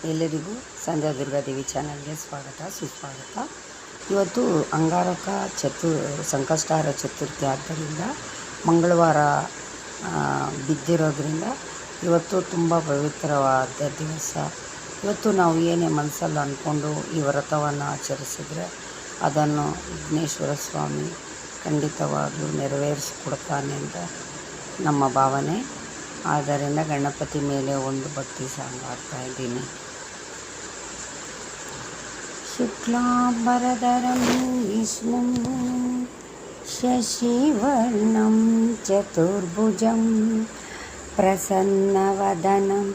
ಎಲ್ಲರಿಗೂ ಸಂಧ್ಯಾ ದುರ್ಗಾದೇವಿ ಚಾನಲ್ಗೆ ಸ್ವಾಗತ ಸುಸ್ವಾಗತ. ಇವತ್ತು ಅಂಗಾರಕ ಸಂಕಷ್ಟಹಾರ ಚತುರ್ಥಿ ಆದ್ದರಿಂದ ಮಂಗಳವಾರ ಬಿದ್ದಿರೋದ್ರಿಂದ ಇವತ್ತು ತುಂಬ ಪವಿತ್ರವಾದ ದಿವಸ. ಇವತ್ತು ನಾವು ಏನೇ ಮನಸ್ಸಲ್ಲಿ ಅಂದ್ಕೊಂಡು ಈ ವ್ರತವನ್ನು ಆಚರಿಸಿದರೆ ಅದನ್ನು ವಿಘ್ನೇಶ್ವರ ಸ್ವಾಮಿ ಖಂಡಿತವಾಗಲೂ ನೆರವೇರಿಸಿಕೊಡ್ತಾನೆ ಅಂತ ನಮ್ಮ ಭಾವನೆ. ಆದ್ದರಿಂದ ಗಣಪತಿ ಮೇಲೆ ಒಂದು ಭಕ್ತಿ ಸಾಂಗ್ ಹಾಡ್ತಾ ಇದ್ದೀನಿ. ಶುಕ್ಲಾಂಬರಧರಂ ವಿಷ್ಣುಂ ಶಶಿವರ್ಣಂ ಚತುರ್ಭುಜಂ ಪ್ರಸನ್ನವದನಂ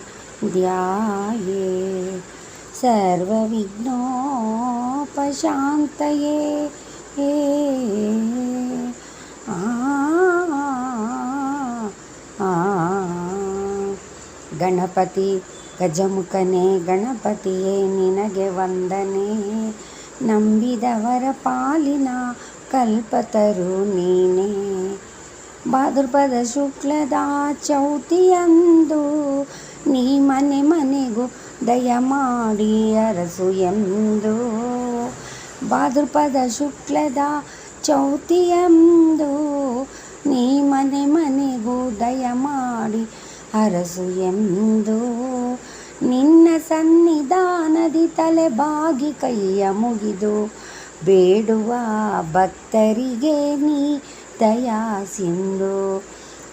ಧ್ಯಾಯೇತ್ ಸರ್ವವಿಘ್ನೋಪಶಾಂತಯೇ. ಗಣಪತಿ ಗಜಮುಖನೇ ಗಣಪತಿಯೇ ನಿನಗೆ ವಂದನೆ, ನಂಬಿದವರ ಪಾಲಿನ ಕಲ್ಪತರು ನೀನೇ. ಭಾದ್ರಪದ ಶುಕ್ಲದ ಚೌತಿಯಂದು ನೀ ಮನೆ ಮನೆಗೂ ದಯಮಾಡಿ ಅರಸು ಎಂದು. ಭಾದ್ರಪದ ಶುಕ್ಲದ ಚೌತಿಯಂದು ನೀ ಮನೆ ಮನೆಗೂ ದಯಮಾಡಿ ಅರಸು ಎಂದು. ನಿನ್ನ ಸನ್ನಿಧಾನದಿ ತಲೆ ಬಾಗಿ ಕೈಯ ಮುಗಿದು ಬೇಡುವ ಭಕ್ತರಿಗೆ ನೀ ದಯಾ ಸಿಂಧು.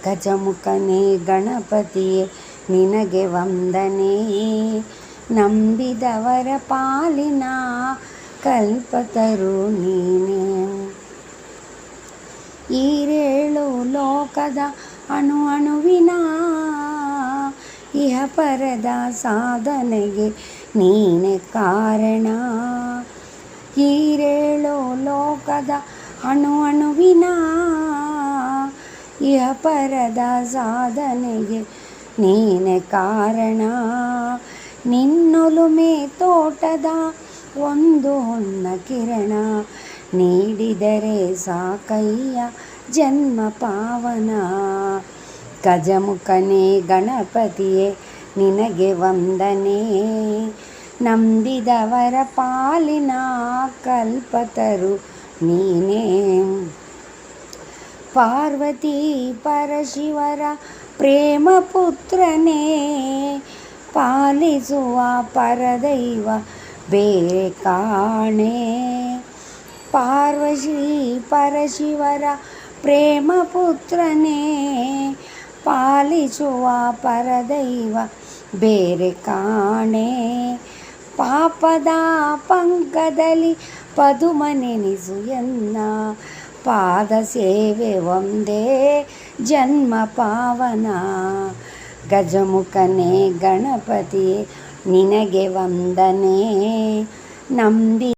ಗಜಮುಖನೇ ಗಣಪತಿಯೇ ನಿನಗೆ ವಂದನೆ, ನಂಬಿದವರ ಪಾಲಿನ ಕಲ್ಪತರು ನೀನೇ. ಈರೇಳು ಲೋಕದ ಅಣು ಅಣುವಿನ ಇಹ ಪರದ ಸಾಧನೆಗೆ ನೀನೆ ಕಾರಣ. ಈರೇಳು ಲೋಕದ ಅಣು ಅಣುವಿನ ಇಹ ಪರದ ಸಾಧನೆಗೆ ನೀನೆ ಕಾರಣ. ನಿನ್ನೊಲುಮೆ ತೋಟದ ಒಂದು ಹೊನ್ನ ಕಿರಣ ನೀಡಿದರೆ ಸಾಕಯ್ಯ ಜನ್ಮ ಪಾವನ. ಗಜಮುಖನೇ ಗಣಪತಿಯೇ ನಿನಗೆ ವಂದನೆ, ನಂಬಿದವರ ಪಾಲಿನ ಕಲ್ಪತರು ನೀನೇ. ಪಾರ್ವತಿ ಪರಶಿವರ ಪ್ರೇಮ ಪುತ್ರನೇ, ಪಾಲಿಸುವ ಪರದೈವ ಬೇರೆ ಕಾಣೆ. ಪಾರ್ವತಿ ಪರಶಿವರ ಪ್ರೇಮ ಪುತ್ರನೇ, ಪಾಲಿಸುವ ಪರದೈವ ಬೇರೆ ಕಾಣೆ. ಪಾಪದ ಪಂಕದಲ್ಲಿ ಪದುಮನೆನಿಸು ಎನ್ನ, ಪಾದ ಸೇವೆ ಒಂದೇ ಜನ್ಮ ಪಾವನ. ಗಜಮುಖನೇ ಗಣಪತಿಯೇ ನಿನಗೆ ವಂದನೆ, ನಂಬಿ